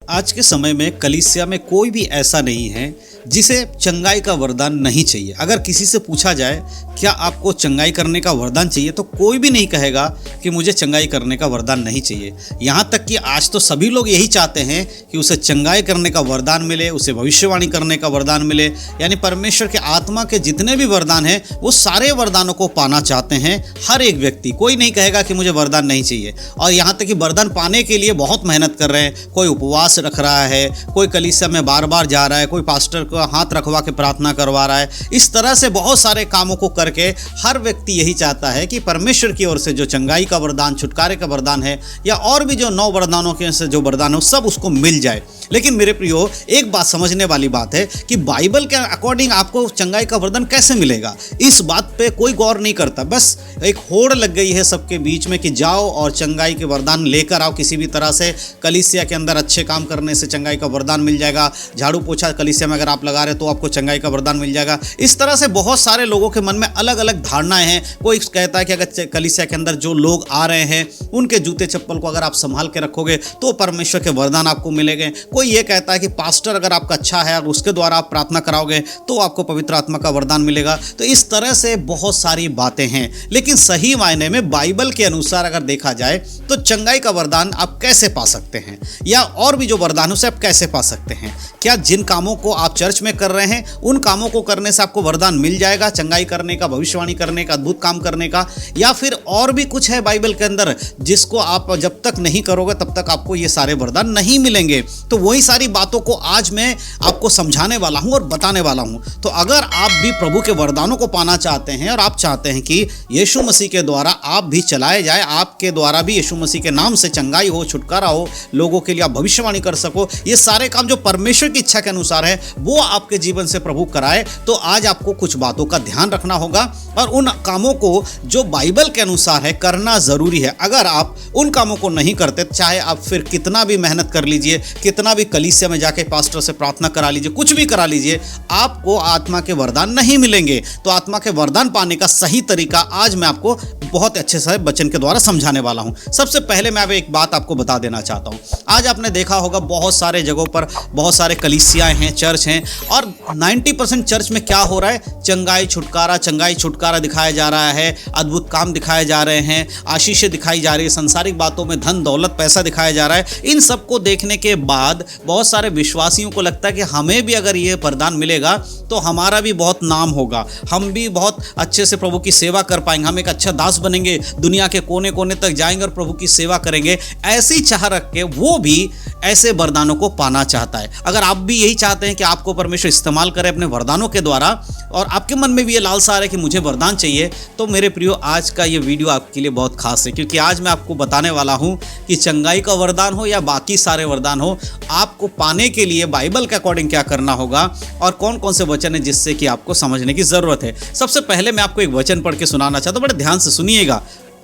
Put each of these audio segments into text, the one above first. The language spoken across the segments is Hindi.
आज के समय में कलीसिया में कोई भी ऐसा नहीं है जिसे चंगाई का वरदान नहीं चाहिए। अगर किसी से पूछा जाए क्या आपको चंगाई करने का वरदान चाहिए, तो कोई भी नहीं कहेगा कि मुझे चंगाई करने का वरदान नहीं चाहिए। यहाँ तक कि आज तो सभी लोग यही चाहते हैं कि उसे चंगाई करने का वरदान मिले, उसे भविष्यवाणी करने का वरदान मिले, यानी परमेश्वर के आत्मा के जितने भी वरदान हैं वो सारे वरदानों को पाना चाहते हैं हर एक व्यक्ति। कोई नहीं कहेगा कि मुझे वरदान नहीं चाहिए। और यहाँ तक कि वरदान पाने के लिए बहुत मेहनत कर रहे हैं। कोई उपवास रख रहा है, कोई कलीसिया में बार बार जा रहा है, कोई पास्टर को हाथ रखवा के प्रार्थना करवा रहा है। इस तरह से बहुत सारे कामों को करके हर व्यक्ति यही चाहता है कि परमेश्वर की ओर से जो चंगाई का वरदान, छुटकारे का वरदान है, या और भी जो 9 वरदानों के से जो वरदान हो, सब उसको मिल जाए। लेकिन मेरे प्रियो, एक बात समझने वाली बात है कि बाइबल के अकॉर्डिंग आपको चंगाई का वरदान कैसे मिलेगा, इस बात पे कोई गौर नहीं करता। बस एक होड़ लग गई है सबके बीच में कि जाओ और चंगाई के वरदान लेकर आओ। किसी भी तरह से कलीसिया के अंदर अच्छे काम करने से चंगाई का वरदान मिल जाएगा। झाड़ू पोछा कलीसिया में अगर आप लगा रहे तो आपको चंगाई का वरदान मिल जाएगा। इस तरह से बहुत सारे लोगों के मन में अलग अलग धारणाएं हैं। कोई कहता है कि अगर कलीसिया के अंदर जो लोग आ रहे हैं उनके जूते चप्पल को अगर आप संभाल के रखोगे तो परमेश्वर के वरदान आपको मिलेंगे। कोई ये कहता है कि पास्टर अगर आपका अच्छा है और उसके द्वारा आप प्रार्थना कराओगे तो आपको पवित्र आत्मा का वरदान मिलेगा। तो इस तरह से बहुत सारी बातें हैं। लेकिन सही मायने में बाइबल के अनुसार अगर देखा जाए तो चंगाई का वरदान आप कैसे पा सकते हैं, या और भी जो वरदान उसे आप कैसे पा सकते हैं? क्या जिन कामों को आप चर्च में कर रहे हैं उन कामों को करने से आपको वरदान मिल जाएगा, चंगाई करने का, भविष्यवाणी करने का, अद्भुत काम करने का, या फिर और भी कुछ है बाइबल के अंदर जिसको आप जब तक नहीं करोगे तब तक आपको ये सारे वरदान नहीं मिलेंगे? तो वही सारी बातों को आज मैं आपको समझाने वाला हूं और बताने वाला हूं। तो अगर आप भी प्रभु के वरदानों को पाना चाहते हैं और आप चाहते हैं कि यीशु मसीह के द्वारा आप भी चलाए जाए, आपके द्वारा भी यीशु मसीह के नाम से चंगाई हो, छुटकारा हो, लोगों के लिए आप भविष्यवाणी कर सको, ये सारे काम जो परमेश्वर की इच्छा के अनुसार है वो आपके जीवन से प्रभु कराए, तो आज आपको कुछ बातों का ध्यान रखना होगा और उन कामों को जो बाइबल के अनुसार है करना जरूरी है। अगर आप उन कामों को नहीं करते, चाहे आप फिर कितना भी मेहनत कर लीजिए, कितना भी कलीसिया में जाके पास्टर से प्रार्थना करा लीजिए, कुछ भी करा लीजिए, आपको आत्मा के वरदान नहीं मिलेंगे। तो आत्मा के वरदान पाने का सही तरीका आज मैं आपको बहुत अच्छे से वचन के द्वारा समझाने वाला हूं। सबसे पहले मैं अब एक बात आपको बता देना चाहता हूं। आज आपने देखा होगा बहुत सारे जगहों पर बहुत सारे कलीसियाएं हैं, चर्च हैं, और 90% चर्च में क्या हो रहा है? चंगाई छुटकारा दिखाया जा रहा है, अद्भुत काम दिखाए जा रहे हैं, आशीषें दिखाई जा रही है, संसारिक बातों में धन दौलत पैसा दिखाया जा रहा है। इन सब को देखने के बाद बहुत सारे विश्वासियों को लगता है कि हमें भी अगर ये वरदान मिलेगा तो हमारा भी बहुत नाम होगा, हम भी बहुत अच्छे से प्रभु की सेवा कर पाएंगे, हम एक अच्छा दास बनेंगे, दुनिया के कोने कोने तक जाएंगे और प्रभु की सेवा करेंगे। ऐसी चाह रख के वो भी ऐसे वरदानों को पाना चाहता है। अगर आप भी यही चाहते हैं कि आपको परमेश्वर इस्तेमाल करे अपने वरदानों के द्वारा, और आपके मन में भी ये लालसा आ रहा है कि मुझे वरदान चाहिए, तो मेरे प्रियो, आज का ये वीडियो आपके लिए बहुत खास है, क्योंकि आज मैं आपको बताने वाला हूं कि चंगाई का वरदान हो या बाकी सारे वरदान हो, आपको पाने के लिए बाइबल के अकॉर्डिंग क्या करना होगा और कौन कौन से वचन है जिससे कि आपको समझने की जरूरत है। सबसे पहले मैं आपको एक वचन पढ़ के सुनाना चाहता हूं, बड़े ध्यान से सुनिएगा,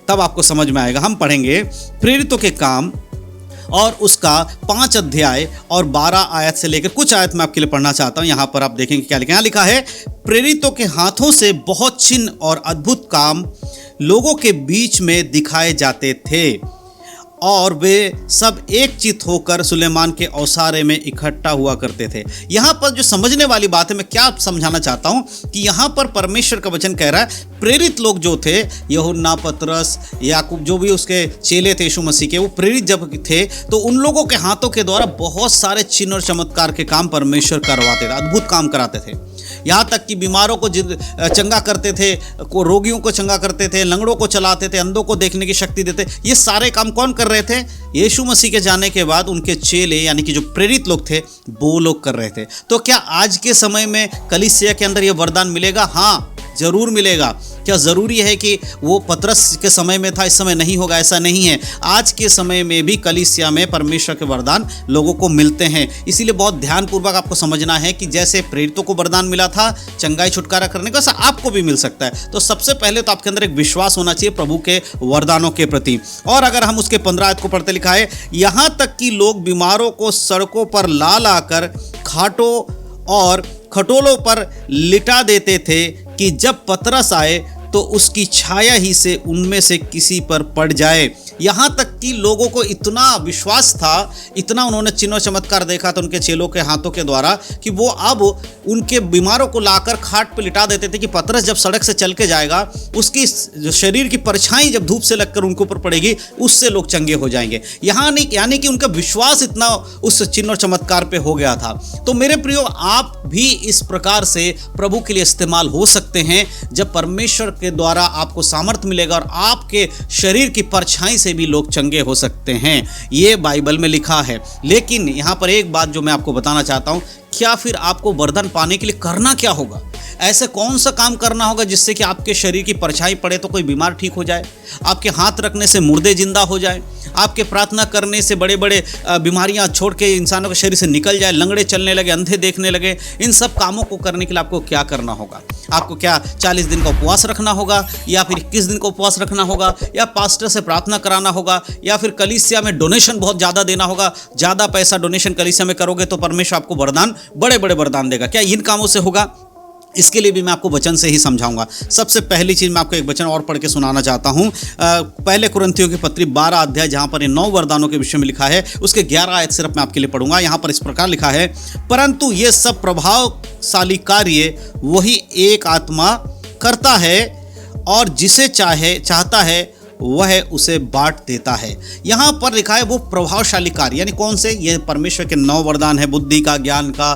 तब आपको समझ में आएगा। हम पढ़ेंगे प्रेरितों के काम और उसका 5 अध्याय और 12 आयत से लेकर कुछ आयत मैं आपके लिए पढ़ना चाहता हूं। यहां पर आप देखेंगे क्या लिखा है। यहाँ लिखा है, प्रेरितों के हाथों से बहुत चिन्ह और अद्भुत काम लोगों के बीच में दिखाए जाते थे, और वे सब एक चित होकर सुलेमान के औसारे में इकट्ठा हुआ करते थे। यहाँ पर जो समझने वाली बात है, मैं क्या समझाना चाहता हूँ कि यहाँ पर परमेश्वर का वचन कह रहा है, प्रेरित लोग जो थे, यूहन्ना, पतरस, याकूब, जो भी उसके चेले थे यीशु मसीह के, वो प्रेरित जब थे तो उन लोगों के हाथों के द्वारा बहुत सारे चिन्ह और चमत्कार के काम परमेश्वर करवाते थे, अद्भुत काम कराते थे। यहाँ तक कि बीमारों को चंगा करते थे, रोगियों को चंगा करते थे, लंगड़ों को चलाते थे, अंधों को देखने की शक्ति देते। ये सारे काम कौन कर रहे थे? यीशु मसीह के जाने के बाद उनके चेले यानी कि जो प्रेरित लोग थे वो लोग कर रहे थे। तो क्या आज के समय में कलीसिया के अंदर ये वरदान मिलेगा? हाँ, जरूर मिलेगा। क्या ज़रूरी है कि वो पतरस के समय में था, इस समय नहीं होगा? ऐसा नहीं है। आज के समय में भी कलीसिया में परमेश्वर के वरदान लोगों को मिलते हैं। इसीलिए बहुत ध्यानपूर्वक आपको समझना है कि जैसे प्रेरितों को वरदान मिला था चंगाई छुटकारा करने का, वैसा आपको भी मिल सकता है। तो सबसे पहले तो आपके अंदर एक विश्वास होना चाहिए प्रभु के वरदानों के प्रति। और अगर हम उसके 15 आयत को पढ़ते, लिखा है, यहाँ तक कि लोग बीमारों को सड़कों पर ला लाकर खाटों और खटोलों पर लिटा देते थे कि जब पतरस आए तो उसकी छाया ही से उनमें से किसी पर पड़ जाए। यहाँ तक कि लोगों को इतना विश्वास था, इतना उन्होंने चिन्ह चमत्कार देखा था उनके चेलों के हाथों के द्वारा, कि वो अब उनके बीमारों को लाकर खाट पे लिटा देते थे कि पतरस जब सड़क से चल के जाएगा, उसकी जो शरीर की परछाई जब धूप से लगकर उनके ऊपर पड़ेगी, उससे लोग चंगे हो जाएंगे। यहाँ नहीं, यानी कि उनका विश्वास इतना उस चिन्ह और चमत्कार पे हो गया था। तो मेरे प्रियो, आप भी इस प्रकार से प्रभु के लिए इस्तेमाल हो सकते हैं, जब परमेश्वर के द्वारा आपको सामर्थ्य मिलेगा और आपके शरीर की परछाई से भी लोग चंगे हो सकते हैं। ये बाइबल में लिखा है। लेकिन यहाँ पर एक बात जो मैं आपको बताना चाहता हूँ, क्या फिर आपको वरदान पाने के लिए करना क्या होगा? ऐसे कौन सा काम करना होगा जिससे कि आपके शरीर की परछाई पड़े तो कोई बीमार ठीक हो जाए, आपके हाथ रखने से मुर्दे जिंदा हो जाए, आपके प्रार्थना करने से बड़े बड़े बीमारियां छोड़ के इंसानों के शरीर से निकल जाए, लंगड़े चलने लगे, अंधे देखने लगे? इन सब कामों को करने के लिए आपको क्या करना होगा? आपको क्या 40 दिन का उपवास रखना होगा, या फिर 21 दिन का उपवास रखना होगा, या पास्टर से प्रार्थना कराना होगा, या फिर कलीसिया में डोनेशन बहुत ज़्यादा देना होगा? ज़्यादा पैसा डोनेशन कलीसिया में करोगे तो परमेश्वर आपको वरदान, बड़े बड़े वरदान देगा। क्या इन कामों से होगा? इसके लिए भी मैं आपको वचन से ही समझाऊंगा। सबसे पहली चीज़, मैं आपको एक वचन और पढ़ के सुनाना चाहता हूँ। पहले कुरिन्थियों की पत्री 12 अध्याय, जहाँ पर ये 9 वरदानों के विषय में लिखा है, उसके 11 आयत सिर्फ मैं आपके लिए पढ़ूंगा। यहाँ पर इस प्रकार लिखा है, परंतु ये सब प्रभावशाली कार्य वही एक आत्मा करता है, और जिसे चाहता है वह उसे बांट देता है। यहाँ पर लिखा है वो प्रभावशाली कार्य, यानी कौन से? ये परमेश्वर के 9 वरदान है, बुद्धि का, ज्ञान का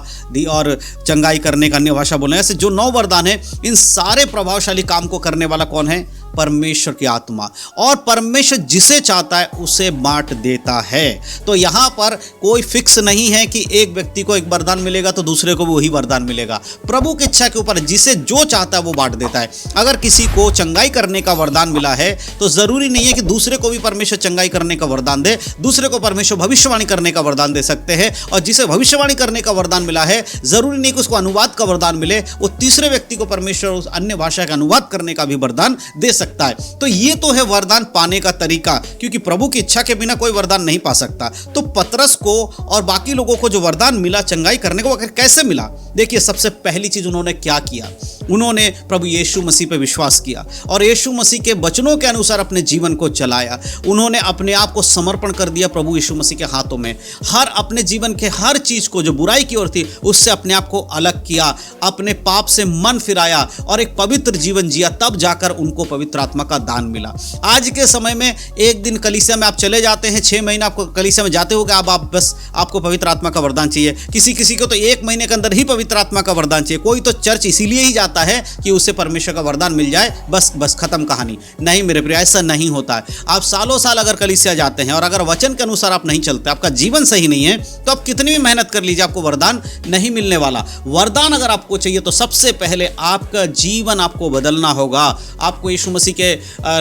और चंगाई करने का, अन्य भाषा बोलने, ऐसे जो 9 वरदान है, इन सारे प्रभावशाली काम को करने वाला कौन है? परमेश्वर की आत्मा। और परमेश्वर जिसे चाहता है उसे बांट देता है। तो यहाँ पर कोई फिक्स नहीं है कि एक व्यक्ति को एक वरदान मिलेगा तो दूसरे को भी वही वरदान मिलेगा। प्रभु की इच्छा के ऊपर जिसे जो चाहता है वो बांट देता है। अगर किसी को चंगाई करने का वरदान मिला है तो जरूरी नहीं है कि दूसरे को भी परमेश्वर चंगाई करने का वरदान दे। दूसरे को परमेश्वर भविष्यवाणी करने का वरदान दे सकते हैं, और जिसे भविष्यवाणी करने का वरदान मिला है, जरूरी नहीं कि उसको अनुवाद का वरदान मिले, वो तीसरे व्यक्ति को परमेश्वर उस अन्य भाषा का अनुवाद करने का भी वरदान दे सकता है। तो ये तो है वरदान पाने का तरीका, क्योंकि प्रभु की इच्छा के बिना कोई वरदान नहीं पा सकता। तो पतरस को और बाकी लोगों को जो वरदान मिला चंगाई करने को, आखिर कैसे मिला? देखिए, सबसे पहली चीज उन्होंने क्या किया? उन्होंने प्रभु यीशु मसीह पे विश्वास किया और यीशु मसीह के वचनों के अनुसार अपने जीवन को चलाया। उन्होंने अपने आप को समर्पण कर दिया प्रभु यीशु मसीह के हाथों में। हर अपने जीवन के हर चीज को, जो बुराई की ओर थी, उससे अपने आप को अलग किया, अपने पाप से मन फिराया और एक पवित्र जीवन जिया। तब जाकर उनको पवित्र आत्मा का दान मिला। आज के समय में एक दिन कलीसिया में आप चले जाते हैं, 6 महीना आपको कलीसिया में जाते हो गए, अब आप बस आपको पवित्र आत्मा का वरदान चाहिए। किसी को तो 1 महीने के अंदर ही पवित्र आत्मा का वरदान चाहिए। कोई तो चर्च इसीलिए ही जाता है कि उसे परमेश्वर का वरदान मिल जाए, बस खत्म कहानी। नहीं मेरे प्रिय, ऐसा नहीं होता है। आप सालों साल अगर कलीसिया जाते हैं और अगर वचन के अनुसार आप नहीं चलते, आपका जीवन सही नहीं है, तो आप कितनी भी मेहनत कर लीजिए, आपको वरदान नहीं मिलने वाला। वरदान अगर आपको चाहिए तो सबसे पहले आपका जीवन आपको बदलना होगा। आपको यीशु मसीह के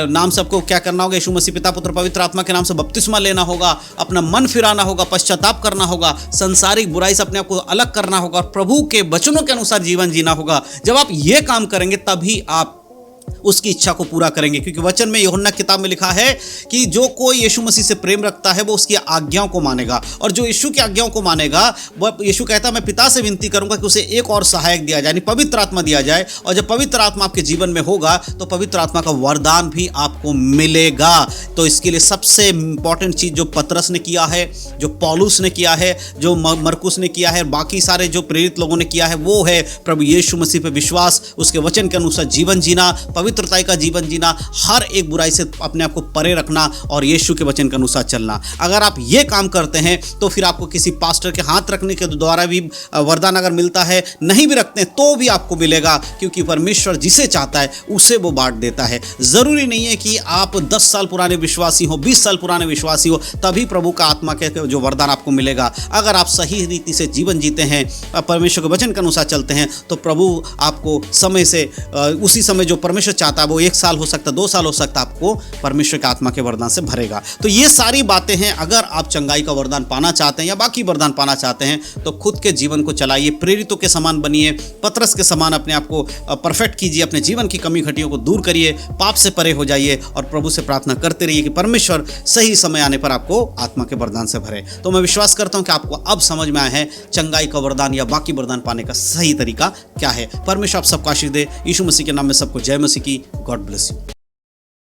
नाम से आपको क्या करना होगा? यीशु मसीह पिता पुत्र पवित्र आत्मा के नाम से बपतिस्मा लेना होगा, अपना मन फिराना होगा, पश्चाताप करना होगा, संसारिक बुराई से अपने आप को अलग करना होगा और प्रभु के वचनों के अनुसार जीवन जीना होगा। जब आप ये काम करेंगे तभी आप उसकी इच्छा को पूरा करेंगे, क्योंकि वचन में, यूहन्ना किताब में लिखा है कि जो कोई यीशु मसीह से प्रेम रखता है वो उसकी आज्ञाओं को मानेगा, और जो यीशु की आज्ञाओं को मानेगा, वह यीशु कहता है मैं पिता से विनती करूंगा कि उसे एक और सहायक दिया जाए, यानी पवित्र आत्मा दिया जाए। और जब पवित्र आत्मा आपके जीवन में होगा तो पवित्र आत्मा का वरदान भी आपको मिलेगा। तो इसके लिए सबसे इंपॉर्टेंट चीज जो पतरस ने किया है, जो पौलुस ने किया है, जो मरकुस ने किया है, बाकी सारे जो प्रेरित लोगों ने किया है, वो है प्रभु यीशु मसीह पे विश्वास, उसके वचन के अनुसार जीवन जीना, पवित्रता का जीवन जीना, हर एक बुराई से अपने आप को परे रखना और यीशु के वचन के अनुसार चलना। अगर आप ये काम करते हैं तो फिर आपको किसी पास्टर के हाथ रखने के द्वारा भी वरदान अगर मिलता है, नहीं भी रखते हैं तो भी आपको मिलेगा, क्योंकि परमेश्वर जिसे चाहता है उसे वो बांट देता है। जरूरी नहीं है कि आप 10 साल पुराने विश्वासी हो, 20 साल पुराने विश्वासी हो, तभी प्रभु का आत्मा के जो वरदान आपको मिलेगा। अगर आप सही रीति से जीवन जीते हैं, परमेश्वर के वचन के अनुसार चलते हैं, तो प्रभु आपको समय से उसी समय जो परमेश्वर चाहता है, वो 1 साल हो सकता है, 2 साल हो सकता है, आपको परमेश्वर के आत्मा के वरदान से भरेगा। तो ये सारी बातें हैं। अगर आप चंगाई का वरदान पाना चाहते हैं या बाकी वरदान पाना चाहते हैं तो खुद के जीवन को चलाइए, प्रेरितों के समान बनिए, पतरस के समान अपने आप को परफेक्ट कीजिए, अपने जीवन की कमी घटियों को दूर करिए, पाप से परे हो जाइए और प्रभु से प्रार्थना करते रहिए कि परमेश्वर सही समय आने पर आपको आत्मा के वरदान से भरे। तो मैं विश्वास करता हूं कि आपको अब समझ में आया है चंगाई का वरदान या बाकी वरदान पाने का सही तरीका क्या है। परमेश्वर आप सबको आशीष दे। यीशु मसीह के नाम में सबको जय मसीह की। की। God bless you.